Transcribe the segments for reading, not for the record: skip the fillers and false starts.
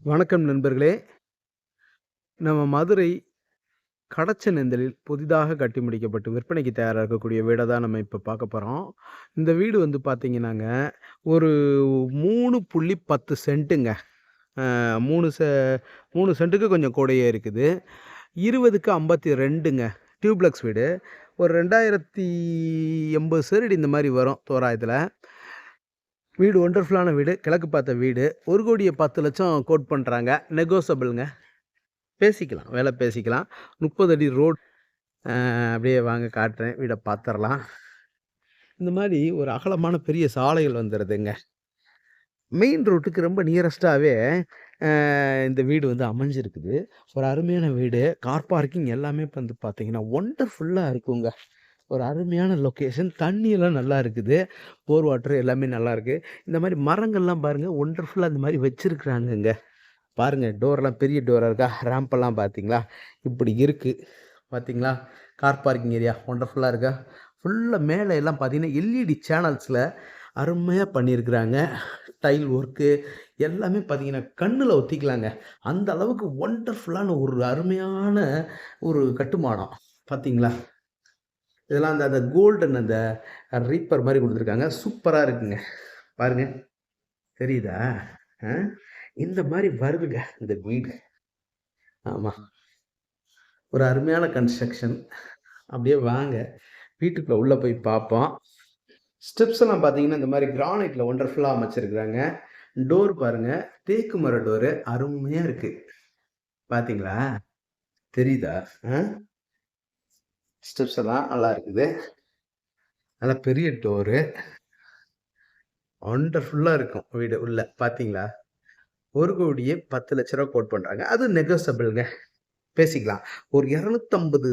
வணக்கம் நண்பர்களே. நம்ம மதுரை கடச்சனேந்தலில் புதிதாக கட்டி முடிக்கப்பட்டு விற்பனைக்கு தயாரா இருக்கக்கூடிய வீட தான் நம்ம இப்ப பார்க்க போறோம். இந்த வீடு வந்து பார்த்தீங்கன்னாங்க, ஒரு 3.10 சென்ட்டுங்க. அ 3 3 சென்ட்டுக்கு கொஞ்சம் கூடயே இருக்குது. 20க்கு 52ங்க. டியூப்ளக்ஸ் வீடு. ஒரு 2080 சதுரடி இந்த மாரி வரும் தோராயத்தில. வீடு ஒண்டர்ஃபுல்லான வீடு. கிழக்கு பார்த்த வீடு. 1,10,00,000 கோட் பண்றாங்க. நெகோசபிள்ங்க. பேசிக்கலாம். விலை பேசிக்கலாம். 30 அடி ரோட். அப்படியே வாங்க காட்டுறேன். வீட பாத்துரலாம். இந்த மாரி ஒரு அகலமான பெரிய சாலைகள் வந்துருதுங்க. மெயின் ரோட்டுக்கு ரொம்ப நியரஸ்ட்டாவே இந்த வீடு வந்து அமைஞ்சிருக்குது. ஒரு அருமையான வீடு. கார் பார்க்கிங் எல்லாமே வந்து பாத்தீங்கன்னா, ஒண்டர்ஃபுல்லா இருக்குங்க. ஒரு அருமையான லொக்கேஷன். தண்ணியெல்லாம் நல்லா இருக்குது. போர் வாட்டர் எல்லாமே நல்லாருக்கு. இந்த மாரி மரங்கள்லாம் பாருங்க, ஒண்டர்ஃபுல்லா இந்த மாரி வச்சிருக்கிறாங்கங்க. பாருங்க டோர்லாம் பெரிய டோரா இருக்கா? ரேம்பெல்லாம் பார்த்தீங்களா? இப்படி இருக்கு. பார்த்தீங்களா? கார் பார்க்கிங் ஏரியா ஒண்டர்ஃபுல்லா இருக்கா? ஃபுல்லா மேல எல்லாம் பார்த்தீங்கன்னா, எல்இடி சேனல்ஸ்ல அருமையா பண்ணியிருக்கிறாங்க. டைல் ஒர்க்கு எல்லாமே பார்த்தீங்கன்னா, கண்ணுல ஒத்திக்கலாங்க. அந்த அளவுக்கு ஒண்டர்ஃபுல்லான ஒரு அருமையான ஒரு கட்டுமானம். பார்த்தீங்களா? இதெல்லாம் அந்த அந்த கோல்டன் அந்த ரீப்பர் மாரி குடுத்துருக்காங்க. சூப்பரா இருக்குங்க. பாருங்க. தெரியுதா? அ இந்த மாரி வருதுங்க இந்த வீடு. ஆமா. ஒரு அருமையான கன்ஸ்ட்ரக்ஷன். அப்படியே வாங்க. வீட்டுக்குள்ள உள்ள போய் பார்ப்போம். ஸ்டெப்ஸ் எல்லாம் பார்த்தீங்கன்னா, இந்த மாரி கிரானைட்ல ஒண்டர்ஃபுல்லா அமைச்சிருக்கிறாங்க. டோர் பாருங்க. தேக்கு மர டோரு. அருமையா இருக்கு. பார்த்தீங்களா? தெரியுதா? அ ஸ்டெப்ஸ் எல்லாம் நல்லா இருக்குது. நல்ல பெரிய டோரு. ஒண்டர்ஃபுல்லா இருக்கும் வீடு உள்ள. பார்த்தீங்களா? 1,10,00,000 கோட் பண்றாங்க. அது நெகோஷியபிள்ங்க. பேசிக்கலாம். ஒரு 250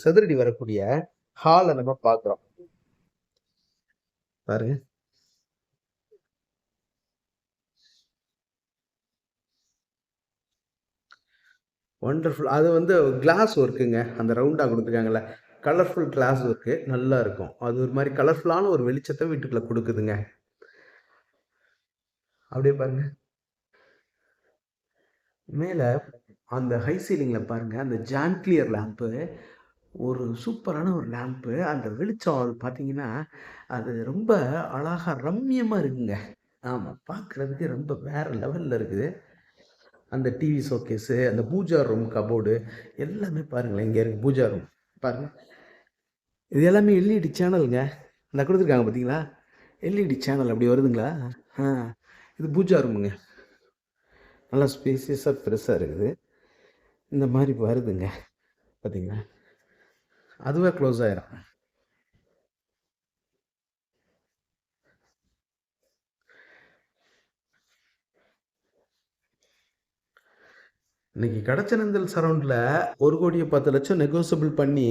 சதுரடி வரக்கூடிய ஹால நம்ம பார்க்குறோம். பாருங்க. வொண்டர்ஃபுல். அது வந்து கிளாஸ் ஒர்க்குங்க. அந்த ரவுண்டா குடுத்துருக்காங்கல்ல. கலர்ஃபுல் கிளாஸ் ஒர்க்கு நல்லா இருக்கும். அது ஒரு மாரி கலர்ஃபுல்லான ஒரு வெளிச்சத்த வீட்டுக்குள்ள குடுக்குதுங்க. அப்படியே பாருங்க. மேல அந்த ஹை சீலிங்ல பாருங்க, அந்த ஜான்ட்லியர் லேம்ப்பு ஒரு சூப்பரான ஒரு லேம்ப்பு. அந்த வெளிச்சம் அது பார்த்தீங்கன்னா, அது ரொம்ப அழகா ரம்மியமா இருக்குங்க. ஆமா. பார்க்கறதுக்கு ரொம்ப வேற லெவல்ல இருக்குது. அந்த டிவி ஷோகேஸு, அந்த பூஜா ரூம் கப்போர்டு எல்லாமே பாருங்களேன். இங்க இருக்கு பூஜா ரூம். பாருங்க. இது எல்லாமே எல்இடி சேனல்ங்க. இந்தா குடுத்துருக்காங்க பார்த்தீங்களா? எல்இடி சேனல் அப்படி வருதுங்களா? ஆ. இது பூஜா ரூமுங்க. நல்லா ஸ்பேசியஸா பெருசா இருக்குது. இந்த மாரி வருதுங்க. பார்த்தீங்களா? அதுவே க்ளோஸ் ஆயிரும். இன்னைக்கு கடச்சனந்தல் சரவுண்ட்ல 1,10,00,000 நெகோஷியபிள் பண்ணி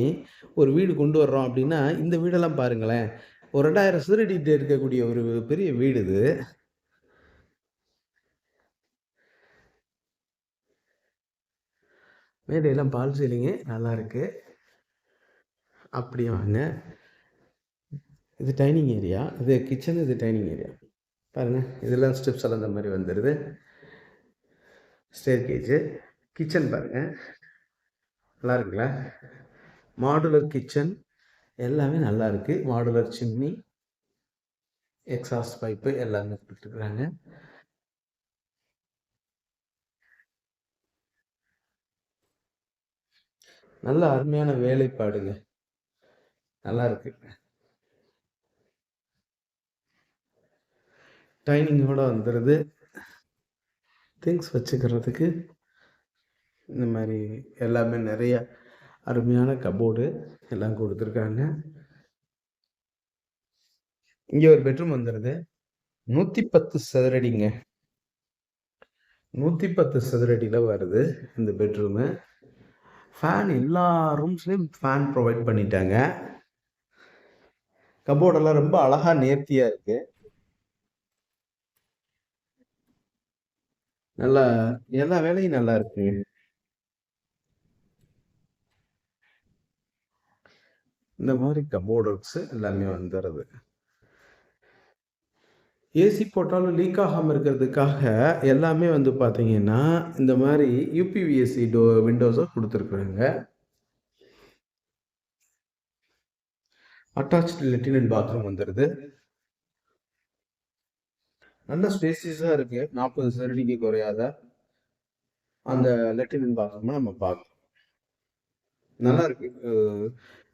ஒரு வீடு கொண்டு வர்றோம் அப்படின்னா, இந்த வீடெல்லாம் பாருங்களேன். ஒரு 2000 சதுரடிட்ட இருக்கக்கூடிய ஒரு பெரிய வீடு இது. மேடையெல்லாம் பால் சீலிங்கு நல்லாருக்கு. அப்படியே வாங்க. இது டைனிங் ஏரியா. இது கிச்சன், இது டைனிங் ஏரியா. பாருங்க. இதெல்லாம் ஸ்டெப்ஸ் எல்லாம் இந்த மாரி வந்துருது. ஸ்டேர்கேஜு. கிச்சன் பாருங்க. நல்லா இருக்குங்களா? மாடுலர் கிச்சன் எல்லாமே நல்லா இருக்கு. மாடுலர் சிம்னி, எக்ஸாஸ்ட் பைப்பு எல்லாமே குடுத்துருக்காங்க. நல்ல அருமையான வேலைப்பாடுங்க. நல்லா இருக்கு. டைனிங்கோட வந்துருது. திங்ஸ் வச்சுக்கிறதுக்கு இந்த மாரி எல்லாமே நெறைய அருமையான கப்போர்டு எல்லாம் குடுத்துருக்காங்க. இங்க ஒரு பெட்ரூம் வந்துருது. 110 சதுரடிங்க. 110 சதுரடியில வருது இந்த பெட்ரூமு. ஃபேன் எல்லா ரூம்ஸ்லயும் ஃபேன் ப்ரொவைட் பண்ணிட்டாங்க. கப்போர்டெல்லாம் ரொம்ப அழகா நேர்த்தியா இருக்கு. நல்லா எல்லா வேலையும் நல்லா இருக்குங்க. இந்த மாரி கப்போர்ட் ஒர்க்ஸ் எல்லாமே வந்துருது. ஏசி போட்டாலும் லீக் ஆகாம இருக்கிறதுக்காக எல்லாமே வந்து பார்த்தீங்கன்னா, இந்த மாரி யுபிவிஎஸ்சி விண்டோஸ குடுத்துருக்குறாங்க. அட்டாச்டு லெட்டின் அண்ட் பாத்ரூம் வந்துருது. நல்ல ஸ்பேசியஸா இருக்கு. 40 சதுரடிக்கு குறையாத அந்த லெட்டின் அண்ட் பாத்ரூம நம்ம பார்க்கலாம். நல்லா இருக்கு.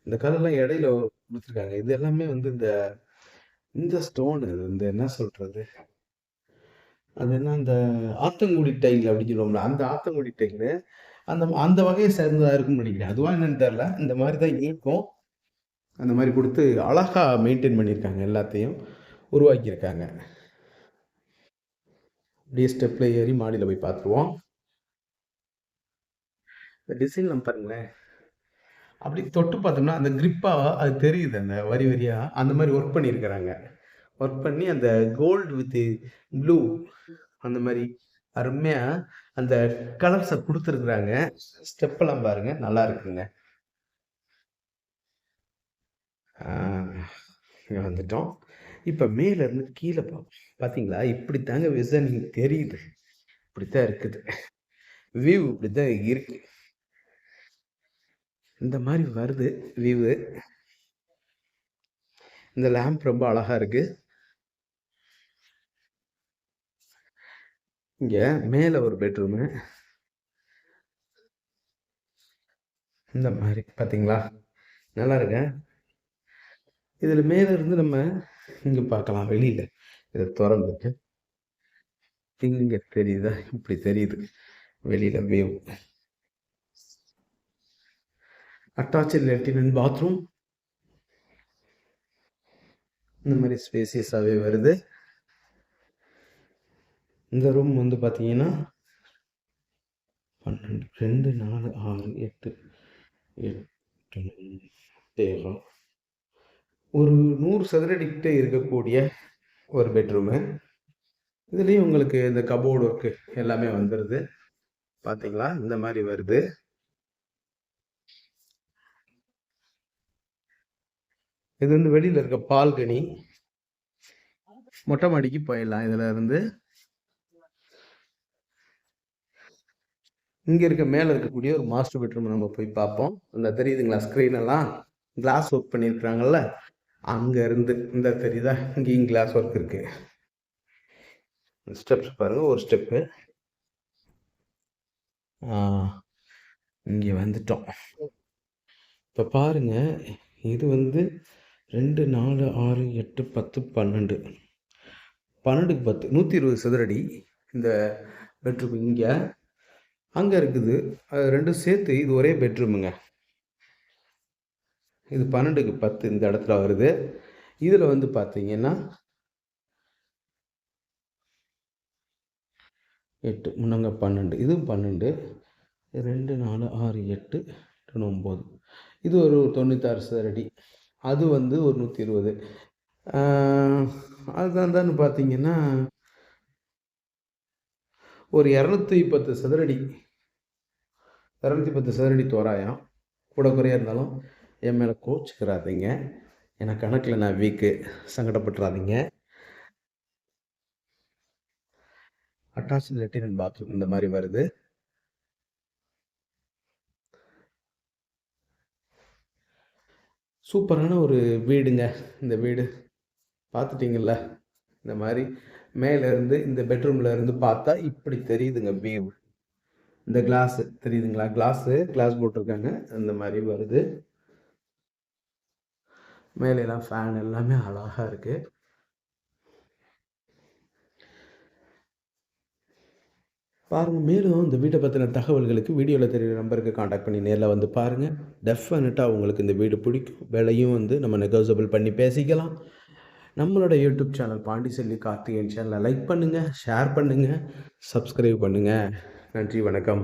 இந்த கல்லெல்லாம் இடையில குடுத்துருக்காங்க. இது எல்லாமே வந்து இந்த இந்த ஸ்டோனு இந்த என்ன சொல்றது? அது என்ன அந்த ஆத்தங்குடி டைல் அப்படின்னு சொல்லுவோம்ல, அந்த ஆத்தங்குடி டைலு அந்த அந்த வகையை சேர்ந்ததா இருக்கும்னு நினைக்கிறேன். அதுவா என்னன்னு தெரியல. இந்த மாரி தான் இருக்கும். அந்த மாரி குடுத்து அழகா மெயின்டெயின் பண்ணியிருக்காங்க. எல்லாத்தையும் உருவாக்கியிருக்காங்க. அப்படியே ஸ்டெப்ல ஏறி மாடியில போய் பார்த்துருவோம். இந்த டிசைன்லாம் பாருங்களேன். அப்படி தொட்டு பார்த்தோம்னா, அந்த கிரிப்பா அது தெரியுது. அந்த வரி வரியா அந்த மாரி ஒர்க் பண்ணியிருக்கிறாங்க. ஒர்க் பண்ணி அந்த கோல்டு வித் ப்ளூ அந்த மாரி அருமையா அந்த கலர்ஸ குடுத்துருக்குறாங்க. ஸ்டெப்பெல்லாம் பாருங்க நல்லா இருக்குங்க. ஆ இங்க வந்துட்டோம். இப்ப மேல இருந்து கீழ பார்ப்போம். பார்த்தீங்களா? இப்படித்தாங்க விசனிங் தெரியுது. இப்படித்தான் இருக்குது. வியூ இப்படித்தான் இருக்கு. இந்த மாரி வருது வியூவு. இந்த லேம்ப் ரொம்ப அழகா இருக்கு. இங்க மேல ஒரு பெட்ரூமு. இந்த மாரி பார்த்தீங்களா? நல்லா இருக்கா? இதுல மேல இருந்து நம்ம இங்க பார்க்கலாம் வெளியில. இத தொறந்துட்டு. இங்க தெரியுதா? இப்படி தெரியுது. வெளியில view. Attached latrine and bathroom. இந்த மாரி ஸ்பேசியஸாவே வருது. இந்த ரூம் வந்து பார்த்தீங்கன்னா 12, 2, 4, 6, 8, 8 தேகம். ஒரு 100 சதுரடி கிட்ட இருக்கக்கூடிய ஒரு பெட்ரூமு. இதுலயும் உங்களுக்கு இந்த கபோர்ட் ஒர்க்கு எல்லாமே வந்துருது. பார்த்தீங்களா? இந்த மாரி வருது. இது வந்து வெளியில இருக்க பால்கனி. மொட்டை மாடிக்கு போயிடலாம் இதுல இருந்து. இங்க இருக்க மேல இருக்கக்கூடிய ஒரு மாஸ்டர் பெட்ரூம் நம்ம போய் பார்ப்போம். இந்த தெரியுதுங்களா? ஸ்க்ரீன் எல்லாம் கிளாஸ் ஒர்க் பண்ணியிருக்கிறாங்கல்ல. அங்க இருந்து இந்த தெரியுதா? இங்கேயும் கிளாஸ் ஒர்க் இருக்கு. ஸ்டெப்ஸ் பாருங்க. ஒரு ஸ்டெப்பு. ஆ இங்க வந்துட்டோம். இப்ப பாருங்க. இது வந்து 2, 4, 6, 8, 10, 12. 12க்கு 10 120 சதுரடி. இந்த பெட்ரூம் இங்க. அங்க இருக்குது. அது 2ம் சேர்த்து இது ஒரே பெட்ரூமுங்க. இது 12க்கு 10 இந்த இடத்துல வருது. இதுல வந்து பார்த்தீங்கன்னா 8 முன்னங்க 12 இதுவும் 12 2, 4, 6, 8, 9 இது ஒரு 96 சதுரடி. அது வந்து ஒரு 120. அதுதான்னு பார்த்தீங்கன்னா ஒரு 210 சதுரடி 210 சதுரடி தோராயம். கூட குறையா இருந்தாலும் என் மேலே கோச்சுக்கிறாதீங்க. ஏன்னா கணக்கில் நான் வீக்கு. சங்கடப்பட்டுறாதீங்க. அட்டாச்டு லெட்டின் அண்ட் பாத்ரூம் இந்த மாதிரி வருது. சூப்பரான ஒரு வீடுங்க. இந்த வீடு பார்த்துட்டீங்கல்ல? இந்த மாதிரி மேலேருந்து இந்த பெட்ரூமில் இருந்து பார்த்தா இப்படி தெரியுதுங்க வியூ. இந்த கிளாஸ் தெரியுதுங்களா? கிளாஸ் போட்டிருக்காங்க. அந்த மாதிரி வருது. மேலெல்லாம் ஃபேன் எல்லாமே அழகாக இருக்குது. பாருங்கள். மேலும் இந்த வீட்டை பற்றின தகவல்களுக்கு வீடியோவில் தெரியுற நம்பருக்கு காண்டாக்ட் பண்ணி நேரில் வந்து பாருங்கள். டெஃபினட்டாக உங்களுக்கு இந்த வீடு பிடிக்கும். விலையும் வந்து நம்ம நெகோசியபிள் பண்ணி பேசிக்கலாம். நம்மளோட யூடியூப் சேனல் பாண்டிச்செல்வி கார்த்திகேயன் சேனலை லைக் பண்ணுங்கள், ஷேர் பண்ணுங்கள், சப்ஸ்கிரைப் பண்ணுங்கள். நன்றி, வணக்கம்.